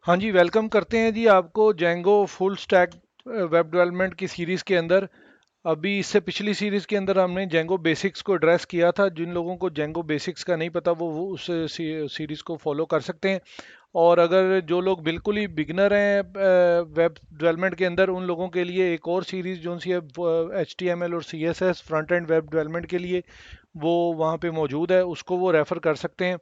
हाँ जी, वेलकम करते हैं जी आपको Django full stack web development की सीरीज़ के अंदर। अभी इससे पिछली सीरीज़ के अंदर हमने जेंगो बेसिक्स को एड्रेस किया था। जिन लोगों को जेंगो बेसिक्स का नहीं पता वो उस सीरीज़ को फॉलो कर सकते हैं। और अगर जो लोग बिल्कुल ही बिगनर हैं वेब डेवलपमेंट के अंदर, उन लोगों के लिए एक और सीरीज़ जो सी है एच टी एम एल और C S S front end web development के लिए, वो वहाँ पे मौजूद है, उसको वो रेफ़र कर सकते हैं।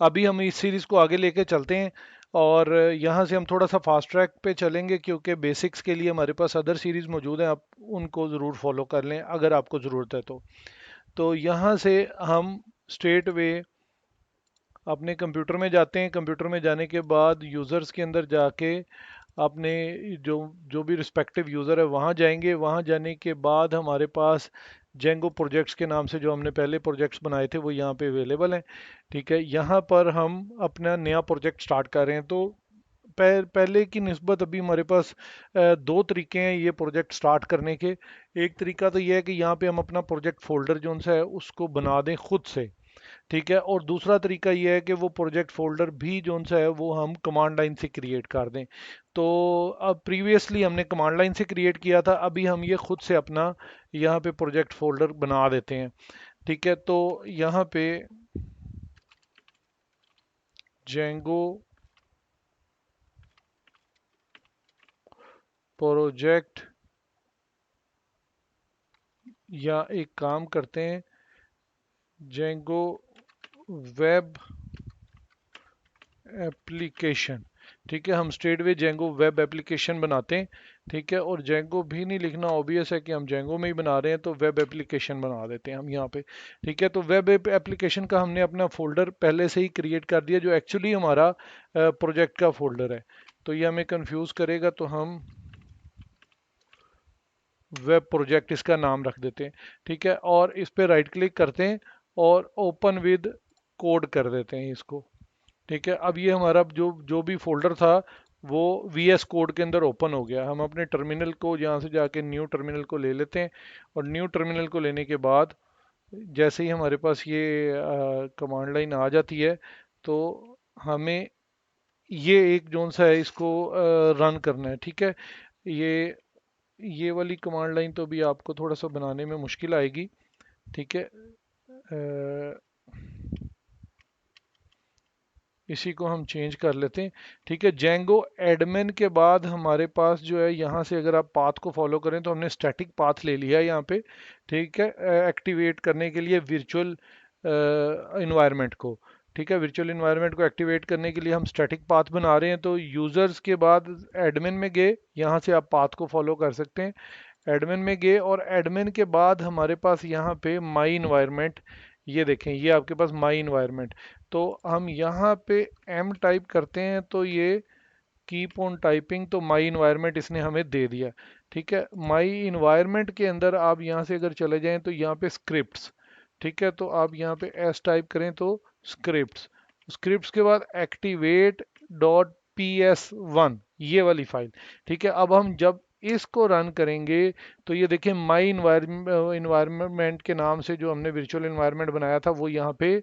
अभी हम इस सीरीज़ को आगे लेके चलते हैं और यहाँ से हम थोड़ा सा फास्ट ट्रैक पे चलेंगे, क्योंकि बेसिक्स के लिए हमारे पास अदर सीरीज़ मौजूद हैं। आप उनको ज़रूर फॉलो कर लें अगर आपको ज़रूरत है तो यहाँ से हम स्ट्रेट वे अपने कंप्यूटर में जाते हैं। कंप्यूटर में जाने के बाद यूज़र्स के अंदर जाके आपने जो जो भी रिस्पेक्टिव यूज़र है वहाँ जाएंगे। वहाँ जाने के बाद हमारे पास जेंगो प्रोजेक्ट्स के नाम से जो हमने पहले प्रोजेक्ट्स बनाए थे वो यहाँ पे अवेलेबल हैं। ठीक है, यहाँ पर हम अपना नया प्रोजेक्ट स्टार्ट कर रहे हैं। तो पहले की निस्बत अभी हमारे पास दो तरीके हैं ये प्रोजेक्ट स्टार्ट करने के। एक तरीका तो ये है कि यहाँ पे हम अपना प्रोजेक्ट फोल्डर जो सा है उसको बना दें खुद से। ठीक है, और दूसरा तरीका ये है कि वो प्रोजेक्ट फोल्डर भी जोन सा है वो हम कमांड लाइन से क्रिएट कर दें। तो अब प्रीवियसली हमने कमांड लाइन से क्रिएट किया था, अभी हम ये खुद से अपना यहाँ पे प्रोजेक्ट फोल्डर बना देते हैं। ठीक है, तो यहाँ पे जेंगो प्रोजेक्ट, या एक काम करते हैं, जेंगो वेब एप्लीकेशन। ठीक है, हम straight way Django web application बनाते हैं। ठीक है, और जेंगो भी नहीं लिखना, ऑब्वियस है कि हम जेंगो में ही बना रहे हैं तो वेब एप्लीकेशन बना देते हैं हम यहाँ पे। ठीक है, तो वेब एप्लीकेशन का हमने अपना फोल्डर पहले से ही क्रिएट कर दिया जो एक्चुअली हमारा प्रोजेक्ट का फोल्डर है। तो ये हमें कंफ्यूज करेगा, तो हम वेब प्रोजेक्ट इसका नाम रख देते हैं। ठीक है, और इस पे राइट क्लिक करते हैं और ओपन विद कोड कर देते हैं इसको। ठीक है, अब ये हमारा जो जो भी फोल्डर था वो वी एस कोड के अंदर ओपन हो गया। हम अपने टर्मिनल को यहाँ से जाके न्यू टर्मिनल को ले लेते हैं, और न्यू टर्मिनल को लेने के बाद जैसे ही हमारे पास ये कमांड लाइन आ जाती है, तो हमें ये एक जोन सा है इसको रन करना है। ठीक है, ये ये वाली कमांड लाइन तो भी आपको थोड़ा सा बनाने में मुश्किल आएगी। ठीक है, इसी को हम चेंज कर लेते हैं। ठीक है, जेंगो एडमिन के बाद हमारे पास जो है यहाँ से अगर आप पाथ को फॉलो करें तो हमने स्टैटिक पाथ ले लिया है यहाँ पे। ठीक है, एक्टिवेट करने के लिए वर्चुअल इन्वायरमेंट को। ठीक है, वर्चुअल इन्वायरमेंट को एक्टिवेट करने के लिए हम स्टैटिक पाथ बना रहे हैं। तो यूजर्स के बाद एडमिन में गए, यहाँ से आप पाथ को फॉलो कर सकते हैं। एडमिन में गए और एडमिन के बाद हमारे पास यहाँ पे माई इन्वायरमेंट, ये देखें ये आपके पास माई इन्वायरमेंट। तो हम यहाँ पे एम टाइप करते हैं तो ये कीप ऑन टाइपिंग, तो माई इन्वायरमेंट इसने हमें दे दिया। ठीक है, माई इन्वायरमेंट के अंदर आप यहाँ से अगर चले जाएं तो यहाँ पे स्क्रिप्ट्स। ठीक है, तो आप यहाँ पे एस टाइप करें तो स्क्रिप्ट्स। स्क्रिप्ट्स के बाद activate dot P S one, ये वाली फाइल। ठीक है, अब हम जब इसको रन करेंगे तो ये देखिए माई इन्वायरमेंट के नाम से जो हमने वर्चुअल इन्वायरमेंट बनाया था वो यहाँ पे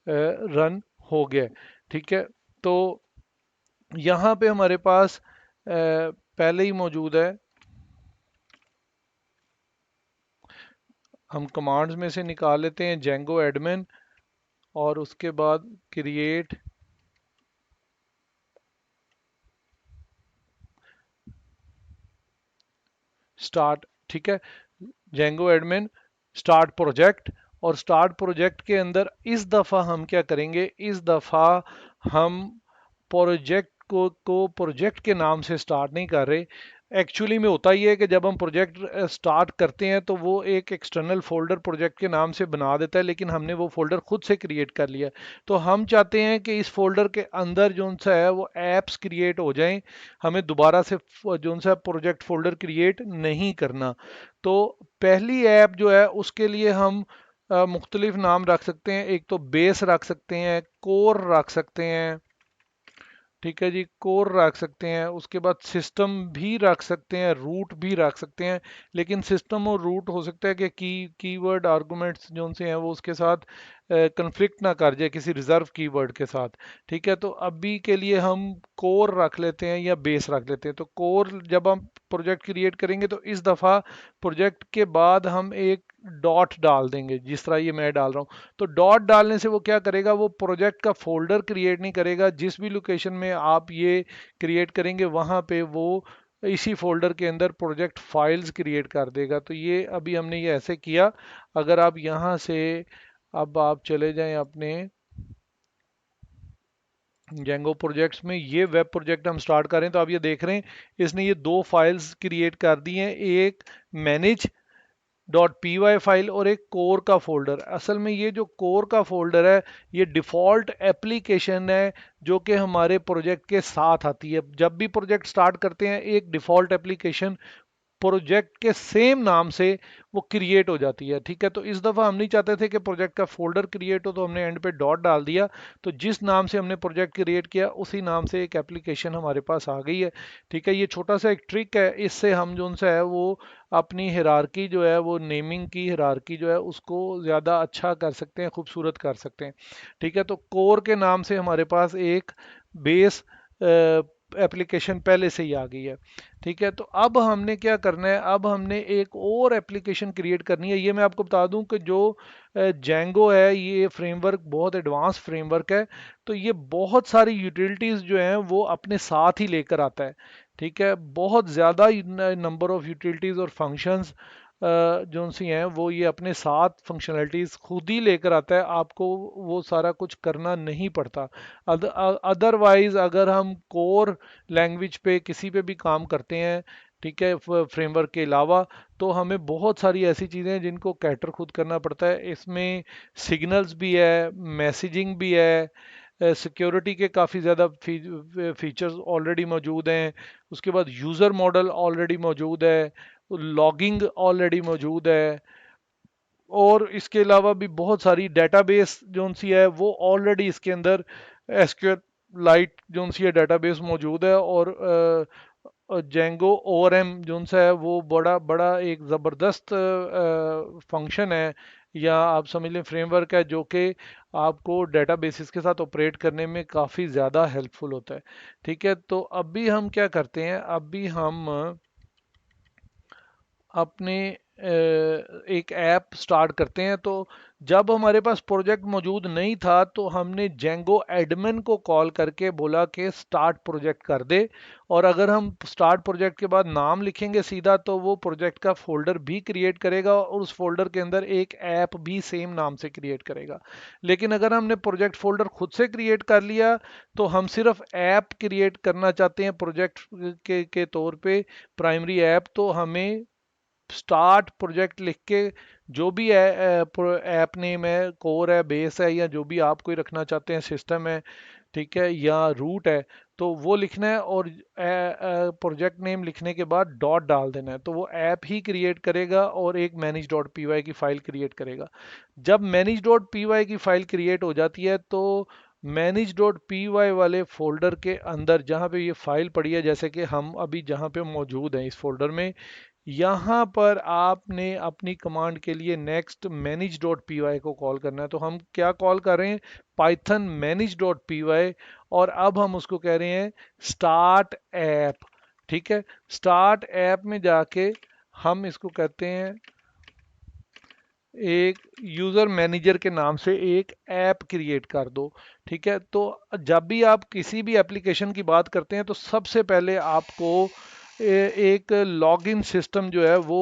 रन हो गया। ठीक है, तो यहाँ पे हमारे पास पहले ही मौजूद है। हम कमांड्स में से निकाल लेते हैं जेंगो एडमिन, और उसके बाद क्रिएट स्टार्ट। ठीक है, जेंगो एडमिन स्टार्ट प्रोजेक्ट। और स्टार्ट प्रोजेक्ट के अंदर इस दफ़ा हम क्या करेंगे, इस दफ़ा हम प्रोजेक्ट को प्रोजेक्ट के नाम से स्टार्ट नहीं कर रहे। एक्चुअली में होता ही है कि जब हम प्रोजेक्ट स्टार्ट करते हैं तो वो एक एक्सटर्नल फोल्डर प्रोजेक्ट के नाम से बना देता है, लेकिन हमने वो फोल्डर खुद से क्रिएट कर लिया। तो हम चाहते हैं कि इस फोल्डर के अंदर जो सा है वो एप्स क्रिएट हो जाएं, हमें दोबारा से जो सा प्रोजेक्ट फोल्डर क्रिएट नहीं करना। तो पहली ऐप जो है उसके लिए हम मुख्तलिफ नाम रख सकते हैं। एक तो बेस रख सकते हैं, कोर रख सकते हैं, ठीक है जी, कोर रख सकते हैं, उसके बाद सिस्टम भी रख सकते हैं, रूट भी रख सकते हैं। लेकिन सिस्टम और रूट हो सकता है कि कीवर्ड आर्गुमेंट्स जो उनसे हैं वो उसके साथ कंफ्लिक्ट ना कर जाए किसी रिजर्व कीवर्ड के साथ। ठीक है, तो अभी के लिए हम कोर रख लेते हैं या बेस रख लेते हैं। तो कोर जब हम प्रोजेक्ट क्रिएट करेंगे तो इस दफ़ा प्रोजेक्ट के बाद हम एक डॉट डाल देंगे, जिस तरह ये मैं डाल रहा हूँ। तो डॉट डालने से वो क्या करेगा, वो प्रोजेक्ट का फोल्डर क्रिएट नहीं करेगा, जिस भी लोकेशन में आप ये क्रिएट करेंगे वहां पे वो इसी फोल्डर के अंदर प्रोजेक्ट फाइल्स क्रिएट कर देगा। तो ये अभी हमने ये ऐसे किया। अगर आप यहाँ से अब आप चले जाएं अपने जेंगो प्रोजेक्ट्स में, ये वेब प्रोजेक्ट हम स्टार्ट करें तो आप ये देख रहे हैं इसने ये दो फाइल्स क्रिएट कर दी हैं, एक manage dot P Y file और एक कोर का फोल्डर। असल में ये जो कोर का फोल्डर है ये डिफ़ॉल्ट एप्लीकेशन है जो कि हमारे प्रोजेक्ट के साथ आती है। जब भी प्रोजेक्ट स्टार्ट करते हैं एक डिफ़ॉल्ट एप्लीकेशन प्रोजेक्ट के सेम नाम से वो क्रिएट हो जाती है। ठीक है, तो इस दफ़ा हम नहीं चाहते थे कि प्रोजेक्ट का फोल्डर क्रिएट हो, तो हमने एंड पे डॉट डाल दिया। तो जिस नाम से हमने प्रोजेक्ट क्रिएट किया उसी नाम से एक एप्लीकेशन हमारे पास आ गई है। ठीक है, ये छोटा सा एक ट्रिक है, इससे हम जो उनसे है वो अपनी हिरारकी जो है वो नेमिंग की हिरारकी जो है उसको ज़्यादा अच्छा कर सकते हैं, खूबसूरत कर सकते हैं। ठीक है, तो कोर के नाम से हमारे पास एक बेस एप्लीकेशन पहले से ही आ गई है। ठीक है, तो अब हमने क्या करना है, अब हमने एक और एप्लीकेशन क्रिएट करनी है। ये मैं आपको बता दूं कि जो जेंगो है ये फ्रेमवर्क बहुत एडवांस फ्रेमवर्क है। तो ये बहुत सारी यूटिलिटीज़ जो हैं वो अपने साथ ही लेकर आता है। ठीक है, बहुत ज़्यादा नंबर ऑफ यूटिलिटीज़ और फंक्शंस जो सी हैं वो ये अपने साथ फंक्शनलिटीज़ खुद ही लेकर आता है, आपको वो सारा कुछ करना नहीं पड़ता। अदरवाइज अगर हम कोर लैंग्वेज पे किसी पे भी काम करते हैं, ठीक है, फ्रेमवर्क के अलावा, तो हमें बहुत सारी ऐसी चीज़ें हैं जिनको कैटर खुद करना पड़ता है। इसमें सिग्नल्स भी है, मैसेजिंग भी है, सिक्योरिटी के काफ़ी ज़्यादा फीचर्स ऑलरेडी मौजूद हैं। उसके बाद यूज़र मॉडल ऑलरेडी मौजूद है, लॉगिंग ऑलरेडी मौजूद है, और इसके अलावा भी बहुत सारी डेटाबेस जो सी है वो ऑलरेडी इसके अंदर एसक्यूएल लाइट जो सी है डेटाबेस मौजूद है। और जेंगो ओआरएम जो सा है वो बड़ा बड़ा एक ज़बरदस्त फंक्शन है, या आप समझ लें फ्रेमवर्क है, जो कि आपको डेटाबेसिस के साथ ऑपरेट करने में काफ़ी ज़्यादा हेल्पफुल होता है। ठीक है, तो अभी हम क्या करते हैं, अभी हम अपने एक ऐप स्टार्ट करते हैं। तो जब हमारे पास प्रोजेक्ट मौजूद नहीं था तो हमने जेंगो एडमिन को कॉल करके बोला कि स्टार्ट प्रोजेक्ट कर दे। और अगर हम स्टार्ट प्रोजेक्ट के बाद नाम लिखेंगे सीधा तो वो प्रोजेक्ट का फोल्डर भी क्रिएट करेगा और उस फोल्डर के अंदर एक ऐप भी सेम नाम से क्रिएट करेगा। लेकिन अगर हमने प्रोजेक्ट फोल्डर खुद से क्रिएट कर लिया तो हम सिर्फ ऐप क्रिएट करना चाहते हैं प्रोजेक्ट के तौर पे, प्राइमरी ऐप, तो हमें स्टार्ट प्रोजेक्ट लिख के जो भी ऐप नेम है, कोर है, बेस है, या जो भी आप कोई रखना चाहते हैं, सिस्टम है, ठीक है, या रूट है, तो वो लिखना है। और प्रोजेक्ट नेम लिखने के बाद डॉट डाल देना है, तो वो ऐप ही क्रिएट करेगा और एक मैनेज डॉट पी वाई की फाइल क्रिएट करेगा। जब मैनेज डॉट पी वाई की फाइल क्रिएट हो जाती है तो मैनेज डॉट पी वाई वाले फोल्डर के अंदर जहाँ पे ये फाइल पड़ी है, जैसे कि हम अभी जहाँ पे मौजूद हैं इस फोल्डर में, यहाँ पर आपने अपनी कमांड के लिए next manage dot P Y को कॉल करना है। तो हम क्या कॉल कर रहे हैं, Python manage dot P Y, और अब हम उसको कह रहे हैं स्टार्ट ऐप। ठीक है, स्टार्ट ऐप में जाके हम इसको कहते हैं एक यूज़र मैनेजर के नाम से एक ऐप क्रिएट कर दो। ठीक है, तो जब भी आप किसी भी एप्लीकेशन की बात करते हैं तो सबसे पहले आपको एक लॉगिन सिस्टम जो है वो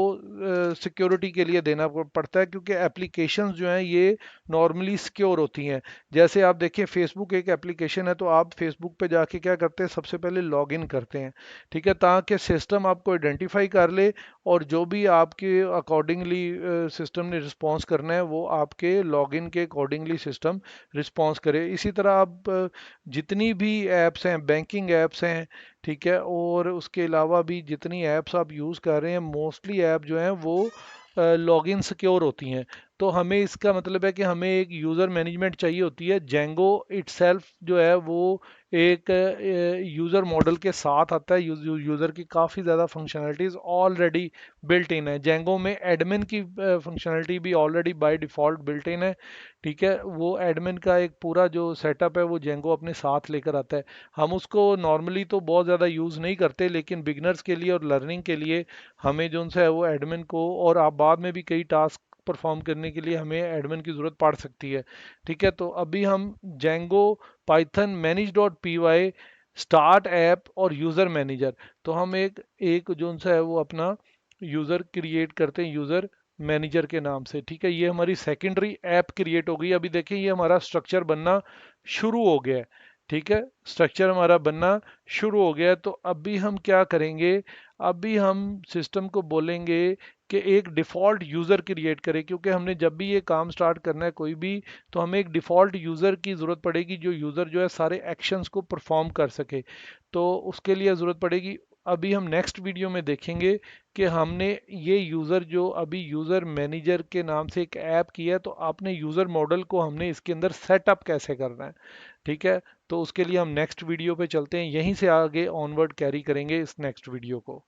सिक्योरिटी के लिए देना पड़ता है, क्योंकि एप्लीकेशंस जो हैं ये नॉर्मली सिक्योर होती हैं। जैसे आप देखिए फेसबुक एक एप्लीकेशन है, तो आप फेसबुक पे जाके क्या करते हैं, सबसे पहले लॉगिन करते हैं। ठीक है, ताकि सिस्टम आपको आइडेंटिफाई कर ले और जो भी आपके अकॉर्डिंगली सिस्टम ने रिस्पॉन्स करना है वो आपके लॉगिन के अकॉर्डिंगली सिस्टम रिस्पॉन्स करे। इसी तरह आप जितनी भी ऐप्स हैं, बैंकिंग ऐप्स हैं, ठीक है, और उसके अलावा भी जितनी ऐप्स आप यूज़ कर रहे हैं, मोस्टली ऐप जो हैं वो लॉगिन सिक्योर होती हैं। तो हमें इसका मतलब है कि हमें एक यूज़र मैनेजमेंट चाहिए होती है। जेंगो इटसेल्फ जो है वो एक यूज़र मॉडल के साथ आता है। यूज़र की काफ़ी ज़्यादा फंक्शनलिटीज़ ऑलरेडी बिल्ट इन है। जेंगो में एडमिन की फंक्शनलिटी भी already by default built in है। ठीक है, वो एडमिन का एक पूरा जो सेटअप है वो जेंगो अपने साथ लेकर आता है। हम उसको नॉर्मली तो बहुत ज़्यादा यूज़ नहीं करते, लेकिन बिगनर्स के लिए और लर्निंग के लिए हमें जो है वो एडमिन को, और आप बाद में भी कई टास्क परफॉर्म करने के लिए हमें एडमिन की ज़रूरत पड़ सकती है। ठीक है, तो अभी हम Django Python manage dot P Y start app और यूज़र मैनेजर, तो हम एक एक जो सा है वो अपना यूज़र क्रिएट करते हैं यूज़र मैनेजर के नाम से। ठीक है, ये हमारी सेकेंडरी ऐप क्रिएट हो गई। अभी देखिए ये हमारा स्ट्रक्चर बनना शुरू हो गया है। ठीक है, स्ट्रक्चर हमारा बनना शुरू हो गया है। तो अभी हम क्या करेंगे, अभी हम सिस्टम को बोलेंगे कि एक डिफ़ॉल्ट यूज़र क्रिएट करें, क्योंकि हमने जब भी ये काम स्टार्ट करना है कोई भी, तो हमें एक डिफ़ॉल्ट यूज़र की ज़रूरत पड़ेगी जो यूज़र जो है सारे एक्शंस को परफॉर्म कर सके। तो उसके लिए ज़रूरत पड़ेगी। अभी हम नेक्स्ट वीडियो में देखेंगे कि हमने ये यूज़र जो अभी यूज़र मैनेजर के नाम से एक ऐप किया है, तो आपने यूज़र मॉडल को हमने इसके अंदर सेटअप कैसे करना है। ठीक है, तो उसके लिए हम नेक्स्ट वीडियो पे चलते हैं, यहीं से आगे ऑनवर्ड कैरी करेंगे इस नेक्स्ट वीडियो को।